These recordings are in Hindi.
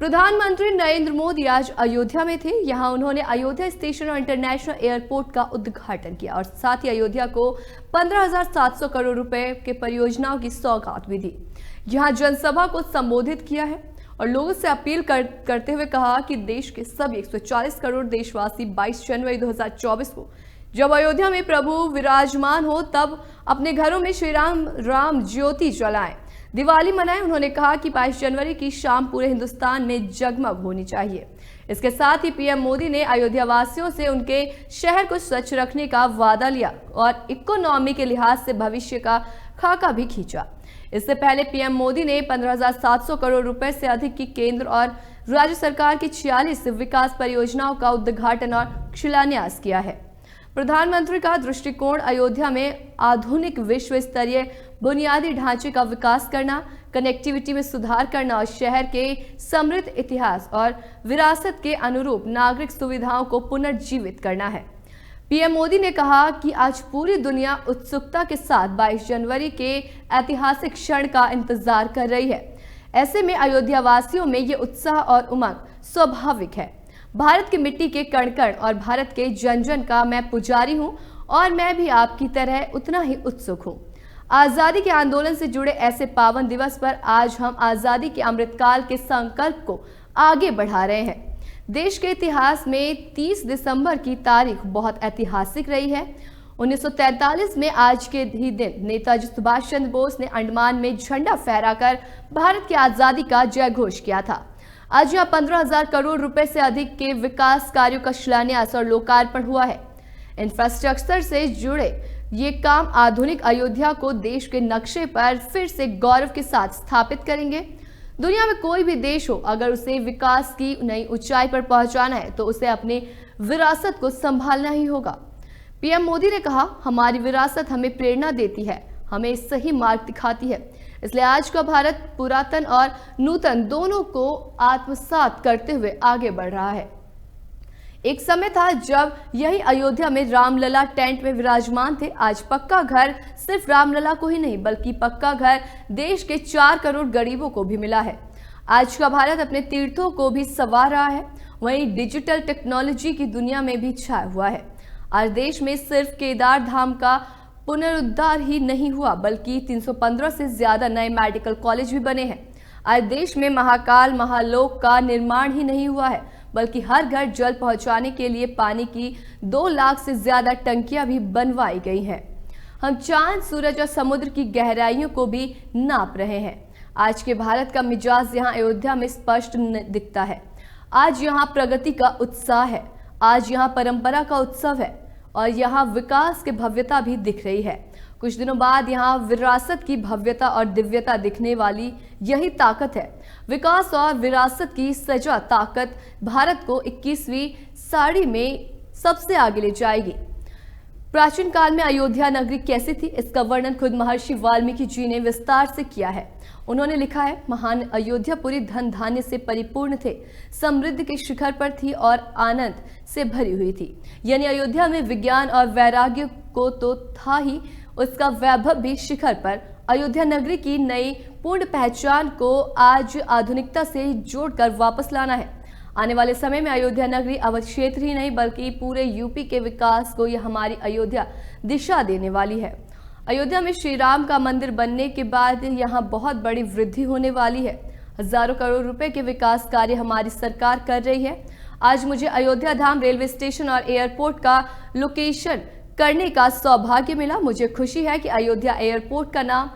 प्रधानमंत्री नरेंद्र मोदी आज अयोध्या में थे। यहां उन्होंने अयोध्या स्टेशन और इंटरनेशनल एयरपोर्ट का उद्घाटन किया और साथ ही अयोध्या को 15,700 करोड़ रुपए के परियोजनाओं की सौगात भी दी। यहां जनसभा को संबोधित किया है और लोगों से अपील करते हुए कहा कि देश के सभी 140 करोड़ देशवासी 22 जनवरी 2024 को जब अयोध्या में प्रभु विराजमान हो तब अपने घरों में श्री राम ज्योति जलाएं, दिवाली मनाएं। उन्होंने कहा कि 22 जनवरी की शाम पूरे हिंदुस्तान में जगमग होनी चाहिए। इसके साथ ही पीएम मोदी ने अयोध्या वासियों से उनके शहर को स्वच्छ रखने का वादा लिया और इकोनॉमी के लिहाज से भविष्य का खाका भी खींचा। इससे पहले पीएम मोदी ने 15,700 करोड़ रुपए से अधिक की केंद्र और राज्य सरकार की 46 विकास परियोजनाओं का उद्घाटन और शिलान्यास किया है। प्रधानमंत्री का दृष्टिकोण अयोध्या में आधुनिक विश्व स्तरीय बुनियादी ढांचे का विकास करना, कनेक्टिविटी में सुधार करना और शहर के समृद्ध इतिहास और विरासत के अनुरूप नागरिक सुविधाओं को पुनर्जीवित करना है। पीएम मोदी ने कहा कि आज पूरी दुनिया उत्सुकता के साथ 22 जनवरी के ऐतिहासिक क्षण का इंतजार कर रही है। ऐसे में अयोध्या वासियों में ये उत्साह और उमंग स्वाभाविक है। भारत की मिट्टी के कण कण और भारत के जन जन का मैं पुजारी हूं और मैं भी आपकी तरह उतना ही उत्सुक हूं। आजादी के आंदोलन से जुड़े ऐसे पावन दिवस पर आज हम आजादी के अमृतकाल के संकल्प को आगे बढ़ा रहे हैं। देश के इतिहास में 30 दिसंबर की तारीख बहुत ऐतिहासिक रही है। 1943 में आज के ही दिन नेताजी सुभाष चंद्र बोस ने अंडमान में झंडा फहराकर भारत की आजादी का जय घोष किया था। आज यहां 15,000 करोड़ रुपए से अधिक के विकास कार्यों का शिलान्यास और लोकार्पण हुआ है। इंफ्रास्ट्रक्चर से जुड़े ये काम आधुनिक अयोध्या को देश के नक्शे पर फिर से गौरव के साथ स्थापित करेंगे। दुनिया में कोई भी देश हो, अगर उसे विकास की नई ऊंचाई पर पहुंचाना है तो उसे अपनी विरासत को संभालना ही होगा। पीएम मोदी ने कहा, हमारी विरासत हमें प्रेरणा देती है, हमें सही मार्ग दिखाती है। इसलिए आज का भारत पुरातन और नूतन दोनों को आत्मसात करते हुए आगे बढ़ रहा है। एक समय था जब यही अयोध्या में रामलला टेंट में विराजमान थे। आज पक्का घर सिर्फ रामलला को ही नहीं बल्कि पक्का घर देश के 4 करोड़ गरीबों को भी मिला है। आज का भारत अपने तीर्थों को भी संवार रहा है, वहीं डिजिटल टेक्नोलॉजी की दुनिया में भी छाया हुआ है। आज देश में सिर्फ केदार धाम का पुनरुद्धार ही नहीं हुआ बल्कि 315 से ज्यादा नए मेडिकल कॉलेज भी बने हैं। आज देश में महाकाल महालोक का निर्माण ही नहीं हुआ है बल्कि हर घर जल पहुंचाने के लिए पानी की 2 लाख से ज्यादा टंकियां भी बनवाई गई हैं। हम चांद, सूरज और समुद्र की गहराइयों को भी नाप रहे हैं। आज के भारत का मिजाज यहाँ अयोध्या में स्पष्ट दिखता है। आज यहाँ प्रगति का उत्साह है, आज यहाँ परंपरा का उत्सव है और यहाँ विकास की भव्यता भी दिख रही है। कुछ दिनों बाद यहाँ विरासत की भव्यता और दिव्यता दिखने वाली यही ताकत है। विकास और विरासत की सजा ताकत भारत को 21वीं सदी में सबसे आगे ले जाएगी। प्राचीन काल में अयोध्या नगरी कैसी थी, इसका वर्णन खुद महर्षि वाल्मीकि जी ने विस्तार से किया है। उन्होंने लिखा है, महान अयोध्यापुरी धन धान्य से परिपूर्ण थे, समृद्धि के शिखर पर थी और आनंद से भरी हुई थी। यानी अयोध्या में विज्ञान और वैराग्य को तो था ही, उसका वैभव भी शिखर पर। अयोध्या नगरी की नई पूर्ण पहचान को आज आधुनिकता से जोड़कर वापस लाना है। आने वाले समय में अयोध्या नगरी अवध क्षेत्र ही नहीं बल्कि पूरे यूपी के विकास को यह हमारी अयोध्या दिशा देने वाली है। अयोध्या में श्री राम का मंदिर बनने के बाद यहाँ बहुत बड़ी वृद्धि होने वाली है। हजारों करोड़ रुपए के विकास कार्य हमारी सरकार कर रही है। आज मुझे अयोध्या धाम रेलवे स्टेशन और एयरपोर्ट का लोकेशन करने का सौभाग्य मिला। मुझे खुशी है कि अयोध्या एयरपोर्ट का नाम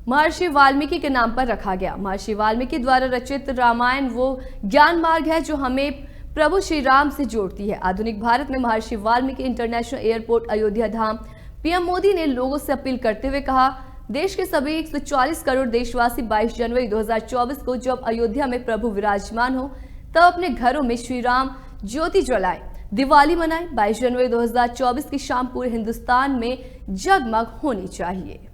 महर्षि वाल्मीकि के नाम पर रखा गया। महर्षि वाल्मीकि द्वारा रचित रामायण वो ज्ञान मार्ग है जो हमें प्रभु श्री राम से जोड़ती है। आधुनिक भारत में महर्षि वाल्मीकि इंटरनेशनल एयरपोर्ट अयोध्या धाम। पीएम मोदी ने लोगों से अपील करते हुए कहा, देश के सभी 140 करोड़ देशवासी 22 जनवरी 2024 को जब अयोध्या में प्रभु विराजमान हो तब अपने घरों में श्री राम ज्योति जलाएं, दिवाली मनाएं। 22 जनवरी 2024 की शाम पूरे हिंदुस्तान में जगमग होनी चाहिए।